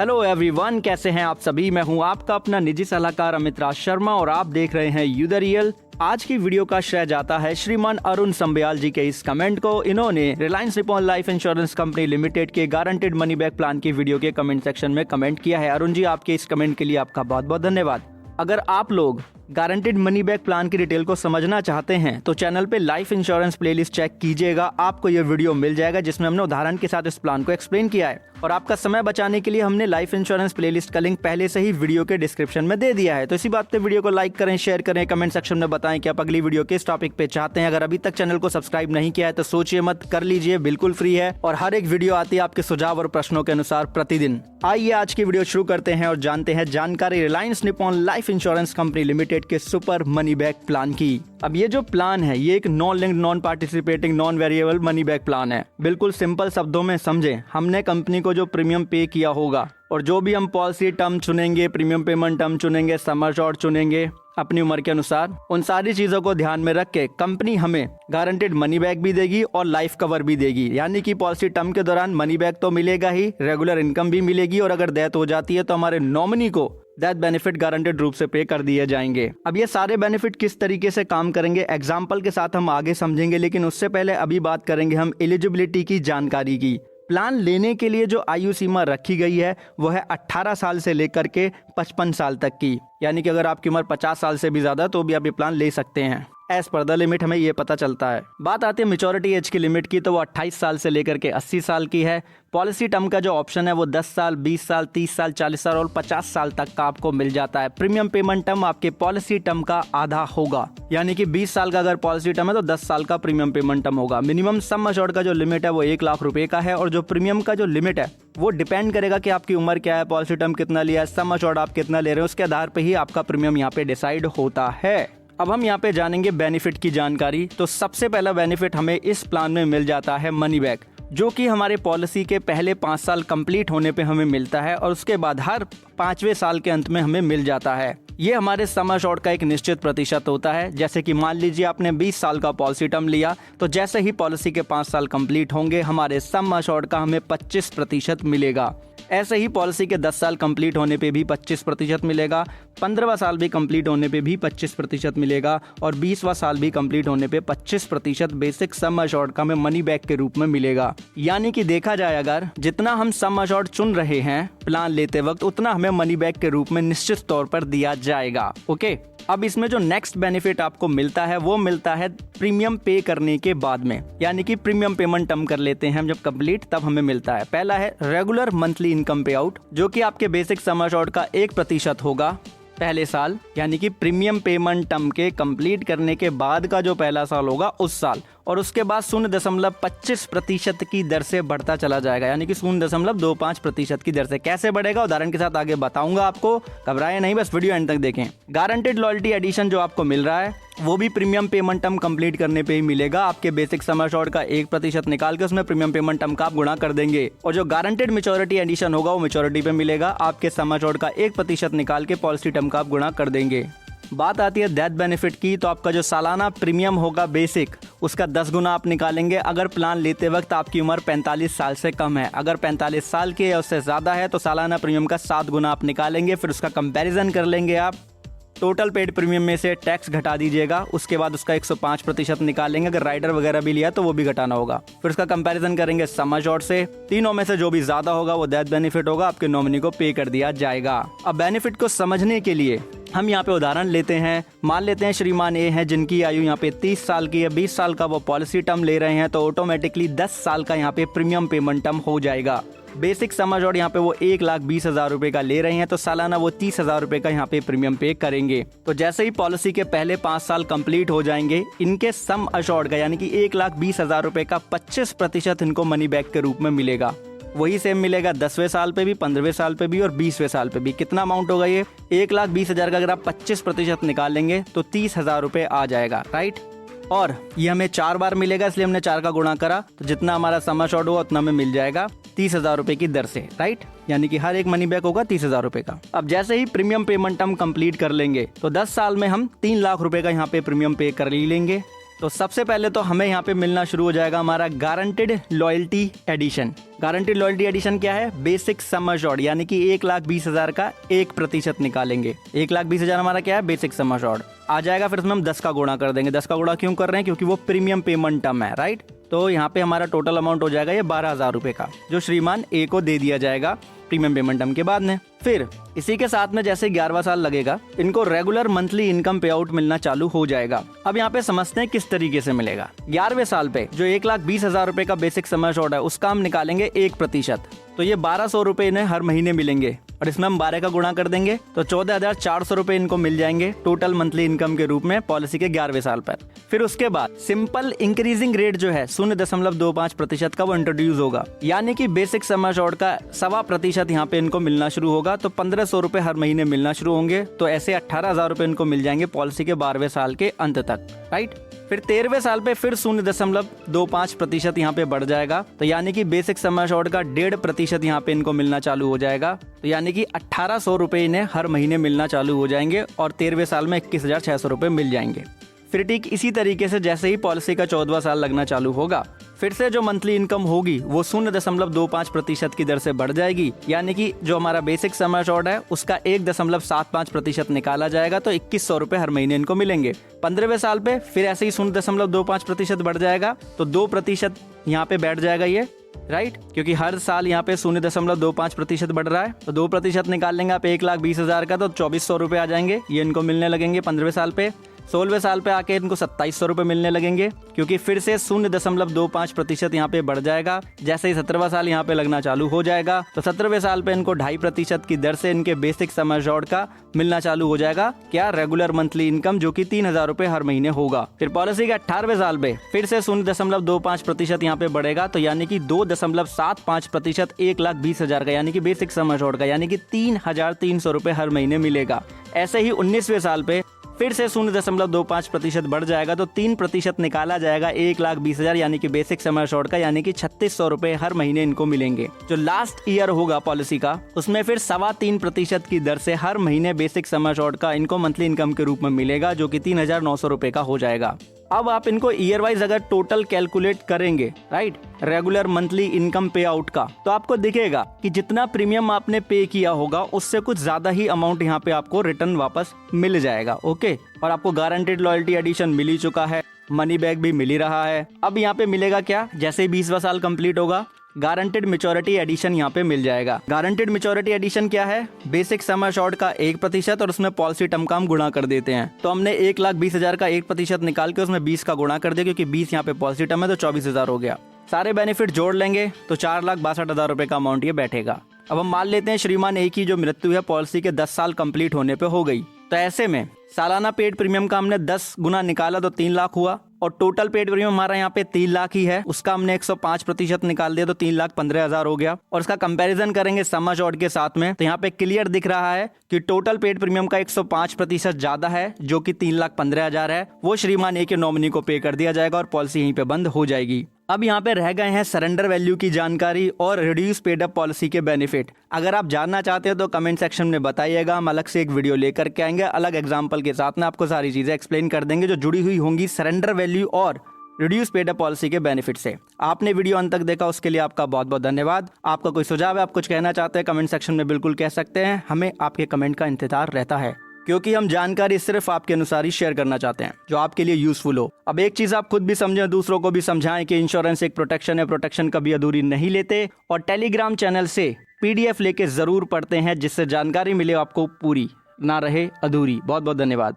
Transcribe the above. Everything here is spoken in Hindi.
हेलो एवरीवन, कैसे हैं आप सभी। मैं हूं आपका अपना निजी सलाहकार अमित राज शर्मा और आप देख रहे हैं यू द रियल। आज की वीडियो का श्रेय जाता है श्रीमान अरुण संबयाल जी के इस कमेंट को। इन्होंने Reliance Nippon life insurance company limited के गारंटेड मनी बैक प्लान की वीडियो के कमेंट सेक्शन में कमेंट किया है। अरुण जी, आपके इस कमेंट के लिए आपका बहुत बहुत धन्यवाद। अगर आप लोग गारंटेड मनी बैक प्लान की डिटेल को समझना चाहते हैं तो चैनल पे लाइफ इंश्योरेंस प्लेलिस्ट चेक कीजिएगा, आपको ये वीडियो मिल जाएगा जिसमें हमने उदाहरण के साथ इस प्लान को एक्सप्लेन किया है। और आपका समय बचाने के लिए हमने लाइफ इंश्योरेंस प्लेलिस्ट का लिंक पहले से ही वीडियो के डिस्क्रिप्शन में दे दिया है। तो इसी बात पे वीडियो को लाइक करें, शेयर करें, कमेंट सेक्शन में बताएं कि आप अगली वीडियो किस टॉपिक पे चाहते हैं। अगर अभी तक चैनल को सब्सक्राइब नहीं किया है तो सोचिए मत, कर लीजिए, बिल्कुल फ्री है और हर एक वीडियो आती है आपके सुझाव और प्रश्नों के अनुसार प्रतिदिन। आइए आज की वीडियो शुरू करते हैं और जानते हैं जानकारी Reliance Nippon life insurance company limited के सुपर मनी बैक प्लान की। अब ये जो प्लान है ये एक non linked, non participating, non variable money back plan है। बिल्कुल सिंपल शब्दों में समझें, हमने कंपनी को जो प्रीमियम पे किया होगा और जो भी हम पॉलिसी टर्म चुनेंगे, प्रीमियम पेमेंट टर्म चुनेंगे, सम एश्योर्ड चुनेंगे अपनी उम्र के अनुसार, उन सारी चीजों को ध्यान में रख के कंपनी हमें गारंटेड मनी बैक भी देगी और लाइफ कवर भी देगी। यानी कि पॉलिसी टर्म के दौरान मनी बैक तो मिलेगा ही, रेगुलर इनकम भी मिलेगी और अगर डेथ हो जाती है तो हमारे नॉमिनी को डेथ बेनिफिट गारंटेड रूप से पे कर दिए जाएंगे। अब ये सारे बेनिफिट किस तरीके से काम करेंगे एग्जाम्पल के साथ हम आगे समझेंगे, लेकिन उससे पहले अभी बात करेंगे हम एलिजिबिलिटी की जानकारी की। प्लान लेने के लिए जो आयु सीमा रखी गई है वो है 18 साल से लेकर के 55 साल तक की। यानी कि अगर आपकी उम्र 50 साल से भी ज्यादा तो भी आप ये प्लान ले सकते हैं। एज पर द लिमिट हमें ये पता चलता है। बात आती है मैच्योरिटी एज की लिमिट की, तो वो 28 साल से लेकर के 80 साल की है। पॉलिसी टर्म का जो ऑप्शन है वो 10 साल, 20 साल, 30 साल, 40 साल और 50 साल तक का आपको मिल जाता है। प्रीमियम पेमेंट टर्म आपके पॉलिसी टर्म का आधा होगा, यानी कि 20 साल का अगर पॉलिसी टर्म है तो 10 साल का प्रीमियम पेमेंट टर्म होगा। मिनिमम सम एश्योर्ड का जो लिमिट है वो 1 लाख रुपए का है और जो प्रीमियम का जो लिमिट है वो डिपेंड करेगा कि आपकी उम्र क्या है, पॉलिसी टर्म कितना लिया है, सम एश्योर्ड आप कितना ले रहे हैं, उसके आधार पर ही आपका प्रीमियम यहाँ पे डिसाइड होता है। अब हम यहाँ पे जानेंगे बेनिफिट की जानकारी। तो सबसे पहला बेनिफिट हमें इस प्लान में मिल जाता है मनी बैक, जो कि हमारे पॉलिसी के पहले 5 साल कंप्लीट होने पे हमें मिलता है और उसके बाद हर 5वें साल के अंत में हमें मिल जाता है। ये हमारे सम एश्योर्ड का एक निश्चित प्रतिशत होता है। जैसे कि मान लीजिए आपने 20 साल का पॉलिसी टर्म लिया तो जैसे ही पॉलिसी के 5 साल कंप्लीट होंगे हमारे सम एश्योर्ड का हमें 25% मिलेगा। ऐसे ही पॉलिसी के 10 साल कंप्लीट होने पे भी 25% मिलेगा, 15वां साल भी कंप्लीट होने पे भी 25% मिलेगा और 20वां साल भी कंप्लीट होने पे 25% बेसिक सम एश्योर्ड का हमें मनी बैक के रूप में मिलेगा। यानी कि देखा जाए अगर जितना हम सम एश्योर्ड चुन रहे हैं प्लान लेते वक्त उतना हमें मनी बैक के रूप में निश्चित तौर पर दिया जाएगा। ओके, अब इसमें जो नेक्स्ट बेनिफिट आपको मिलता है वो मिलता है प्रीमियम पे करने के बाद में। यानी कि प्रीमियम पेमेंट टर्म कर लेते हैं हम जब कंप्लीट, तब हमें मिलता है। पहला है रेगुलर मंथली इनकम पे आउट, जो कि आपके बेसिक सम एश्योर्ड का 1% होगा पहले साल। यानी कि प्रीमियम पेमेंट टर्म के कंप्लीट करने के बाद का जो पहला साल होगा उस साल, और उसके बाद 0.25% की दर से बढ़ता चला जाएगा। यानी कि 0.25% की दर से। कैसे बढ़ेगा उदाहरण के साथ आगे बताऊंगा आपको, घबराएं नहीं, बस वीडियो एंड तक देखें। गारंटेड लॉयल्टी एडिशन जो आपको मिल रहा है वो भी प्रीमियम पेमेंट टर्म कंप्लीट करने पे ही मिलेगा। आपके बेसिक सम एश्योर्ड का 1% निकाल के उसमें प्रीमियम पेमेंट टर्म का आप गुणा कर देंगे और जो गारंटेड मैच्योरिटी एडिशन होगा वो मैच्योरिटी पे मिलेगा। आपके सम एश्योर्ड का 1% निकाल के पॉलिसी टर्म का आप गुणा कर देंगे। बात आती है डेथ बेनिफिट की, तो आपका जो सालाना प्रीमियम होगा बेसिक उसका 10 गुना आप निकालेंगे अगर प्लान लेते वक्त आपकी उम्र 45 साल से कम है। अगर 45 साल की या उससे ज़्यादा है तो सालाना प्रीमियम का 7 गुना आप निकालेंगे। फिर उसका कंपैरिजन कर लेंगे आप, टोटल पेड प्रीमियम में से टैक्स घटा दीजिएगा, उसके बाद उसका 105% निकालेंगे। अगर राइडर वगैरह भी लिया तो वो भी घटाना होगा। फिर उसका कंपैरिजन करेंगे सम एश्योर्ड से, तीनों में से जो भी ज्यादा होगा वो डेथ बेनिफिट होगा, आपके नॉमिनी को पे कर दिया जाएगा। अब बेनिफिट को समझने के लिए हम यहाँ पे उदाहरण लेते हैं। मान लेते हैं श्रीमान ए हैं जिनकी आयु यहाँ पे 30 साल की है, 20 साल का वो पॉलिसी टर्म ले रहे हैं, तो ऑटोमेटिकली 10 साल का यहाँ पे प्रीमियम पेमेंट टर्म हो जाएगा। बेसिक सम एश्योर्ड यहाँ पे वो 1,20,000 रुपए का ले रहे हैं तो सालाना वो 30,000 रुपए का यहाँ पे प्रीमियम पे करेंगे। तो जैसे ही पॉलिसी के पहले 5 साल कंप्लीट हो जाएंगे, इनके सम एश्योर्ड का यानी कि 1,20,000 रुपए का 25% इनको मनी बैक के रूप में मिलेगा। वही सेम मिलेगा 10वें साल पे भी, 15वें साल पे भी और 20वें साल पे भी। कितना अमाउंट होगा ये? 1,20,000 का अगर आप 25% निकाल लेंगे तो 30,000 रुपए आ जाएगा, राइट। और ये हमें 4 बार मिलेगा, इसलिए हमने 4 का गुणा करा, तो जितना हमारा सम एश्योर्ड होगा उतना हमें मिल जाएगा 30,000 रुपए की दर से, राइट। यानी कि हर एक मनी बैक होगा 30,000 रुपए का। अब जैसे ही प्रीमियम पेमेंट हम कंप्लीट कर लेंगे तो 10 साल में हम 3 लाख रुपए का यहाँ पे प्रीमियम पे कर ही लेंगे। तो सबसे पहले तो हमें यहाँ पे मिलना शुरू हो जाएगा हमारा guaranteed loyalty edition. Guaranteed loyalty edition क्या है? बेसिक सम अश्योर्ड, यानी कि 1,20,000 का 1% निकालेंगे। 1,20,000 हमारा क्या है? बेसिक सम अश्योर्ड आ जाएगा। फिर उसमें हम 10 का गुणा कर देंगे। 10 का गुणा क्यों कर रहे हैं? क्योंकि वो प्रीमियम पेमेंट टर्म है, राइट। तो यहाँ पे हमारा टोटल अमाउंट हो जाएगा ये 12,000 रुपए का, जो श्रीमान ए को दे दिया जाएगा प्रीमियम पेमेंट टर्म के बाद में। फिर इसी के साथ में जैसे 11वां साल लगेगा, इनको रेगुलर मंथली इनकम पे आउट मिलना चालू हो जाएगा। अब यहाँ पे समझते हैं किस तरीके से मिलेगा। 11वें साल पे जो 1,20,000 रुपए का बेसिक सम अश्योर्ड है, उसका हम निकालेंगे 1%। तो ये 1,200 रुपए इन्हें हर महीने मिलेंगे, और इसमें हम 12 का गुणा कर देंगे तो 14,400 रुपए इनको मिल जाएंगे टोटल मंथली इनकम के रूप में पॉलिसी के 11वें साल पर। फिर उसके बाद सिंपल इंक्रीजिंग रेट जो है 0.25% का वो इंट्रोड्यूस होगा, यानी कि बेसिक सम अश्योर्ड का 1.25% यहाँ पे इनको मिलना शुरू होगा। तो 1,500 रुपए हर महीने मिलना शुरू होंगे। तो ऐसे 18,000 रुपए इनको मिल जाएंगे पॉलिसी के 12वें साल के अंत तक, राइट। फिर 13वें साल पे फिर 0.25% यहाँ पे बढ़ जाएगा। तो यानी कि बेसिक सम अश्योर्ड का 1.5% यहाँ पे इनको मिलना चालू हो जाएगा। तो यानी कि 1,800 रुपए इन्हें हर महीने मिलना चालू हो जाएंगे, और 13वें साल में 21,600 रुपए मिल जाएंगे। फिर ठीक इसी तरीके से जैसे ही पॉलिसी का 14वां साल लगना चालू होगा, फिर से जो मंथली इनकम होगी वो 0.25% की दर से बढ़ जाएगी, यानी कि जो हमारा बेसिक सम अश्योर्ड है उसका 1.75% निकाला जाएगा। तो 2,100 रुपए हर महीने इनको मिलेंगे। 15वें साल पे फिर ऐसे ही 0.25% बढ़ जाएगा। तो 2% यहाँ पे बैठ जाएगा ये, राइट, क्योंकि हर साल यहाँ पे 0.25% बढ़ रहा है। तो 2% निकाल लेंगे आप 1,20,000 का, तो 2,400 रुपए आ जाएंगे, ये इनको मिलने लगेंगे 15वें साल पे। 16वें साल पे आके इनको 2,700 रुपए मिलने लगेंगे, क्योंकि फिर से 0.25% यहाँ पे बढ़ जाएगा। जैसे ही 17वां साल यहाँ पे लगना चालू हो जाएगा, तो 17वें साल पे इनको 2.5% की दर से इनके बेसिक सम अश्योर्ड का मिलना चालू हो जाएगा। क्या? रेगुलर मंथली इनकम, जो कि 3,000 रुपए हर महीने होगा। फिर पॉलिसी के 18वें साल पे फिर से 0.25% यहाँ पे बढ़ेगा। तो यानी कि 2.75% 1,20,000 का, यानी कि बेसिक सम अश्योर्ड का, यानी कि 3,300 रुपए हर महीने मिलेगा। ऐसे ही 19वें साल पे फिर से 0.25% बढ़ जाएगा। तो 3% निकाला जाएगा 1,20,000 यानी कि बेसिक सम अश्योर्ड का, यानी कि 3,600 रुपए हर महीने इनको मिलेंगे। जो लास्ट ईयर होगा पॉलिसी का, उसमें फिर 3.25% की दर से हर महीने बेसिक सम अश्योर्ड का इनको मंथली इनकम के रूप में मिलेगा, जो कि 3,900 रुपए का हो जाएगा। अब आप इनको ईयर वाइज अगर टोटल कैलकुलेट करेंगे, राइट, रेगुलर मंथली इनकम पे आउट का, तो आपको दिखेगा कि जितना प्रीमियम आपने पे किया होगा उससे कुछ ज्यादा ही अमाउंट यहाँ पे आपको रिटर्न वापस मिल जाएगा। ओके, और आपको गारंटेड लॉयल्टी एडिशन मिल ही चुका है, मनी बैक भी मिल ही रहा है। अब यहाँ पे मिलेगा क्या? जैसे ही 20वां साल कंप्लीट होगा, गारंटेड मैच्योरिटी एडिशन यहाँ पे मिल जाएगा। गारंटेड मैच्योरिटी एडिशन क्या है? बेसिक सम अश्योर्ड का 1% और उसमें पॉलिसी टर्म का हम गुणा कर देते हैं। तो हमने 1,20,000 का 1% निकाल के उसमें 20 का गुणा कर दिया, क्योंकि 20 यहाँ पे पॉलिसी टर्म है, तो 24,000 हो गया। सारे बेनिफिट जोड़ लेंगे तो 4,62,000 रुपए का अमाउंट ये बैठेगा। अब हम मान लेते हैं श्रीमान ए की जो मृत्यु है पॉलिसी के 10 साल कंप्लीट होने पे हो गई। तो ऐसे में सालाना पेड प्रीमियम का हमने 10 गुना निकाला तो 3 लाख हुआ, और टोटल पेड प्रीमियम हमारा यहाँ पे 3 लाख ही है, उसका हमने 105% निकाल दिया तो 3,15,000 हो गया। और इसका कंपैरिजन करेंगे सम अश्योर्ड के साथ में, तो यहाँ पे क्लियर दिख रहा है कि टोटल पेड प्रीमियम का 105% ज्यादा है, जो कि 3,15,000 है, वो श्रीमान ए के नॉमिनी को पे कर दिया जाएगा और पॉलिसी यहीं पे बंद हो जाएगी। अब यहाँ पे रह गए हैं सरेंडर वैल्यू की जानकारी और रिड्यूस पेड अप पॉलिसी के बेनिफिट। अगर आप जानना चाहते हो तो कमेंट सेक्शन में बताइएगा, हम अलग से एक वीडियो लेकर के आएंगे, अलग एग्जांपल के साथ में आपको सारी चीजें एक्सप्लेन कर देंगे जो जुड़ी हुई होंगी सरेंडर वैल्यू और रिड्यूस पेड अप पॉलिसी के बेनिफिट से। आपने वीडियो अंत तक देखा उसके लिए आपका बहुत बहुत धन्यवाद। आपका कोई सुझाव है, आप कुछ कहना चाहते हैं, कमेंट सेक्शन में बिल्कुल कह सकते हैं। हमें आपके कमेंट का इंतजार रहता है, क्योंकि हम जानकारी सिर्फ आपके अनुसार ही शेयर करना चाहते हैं जो आपके लिए यूजफुल हो। अब एक चीज आप खुद भी समझें, दूसरों को भी समझाएं कि इंश्योरेंस एक प्रोटेक्शन है, प्रोटेक्शन कभी अधूरी नहीं लेते। और टेलीग्राम चैनल से PDF लेके जरूर पढ़ते हैं, जिससे जानकारी मिले आपको पूरी, ना रहे अधूरी। बहुत बहुत धन्यवाद।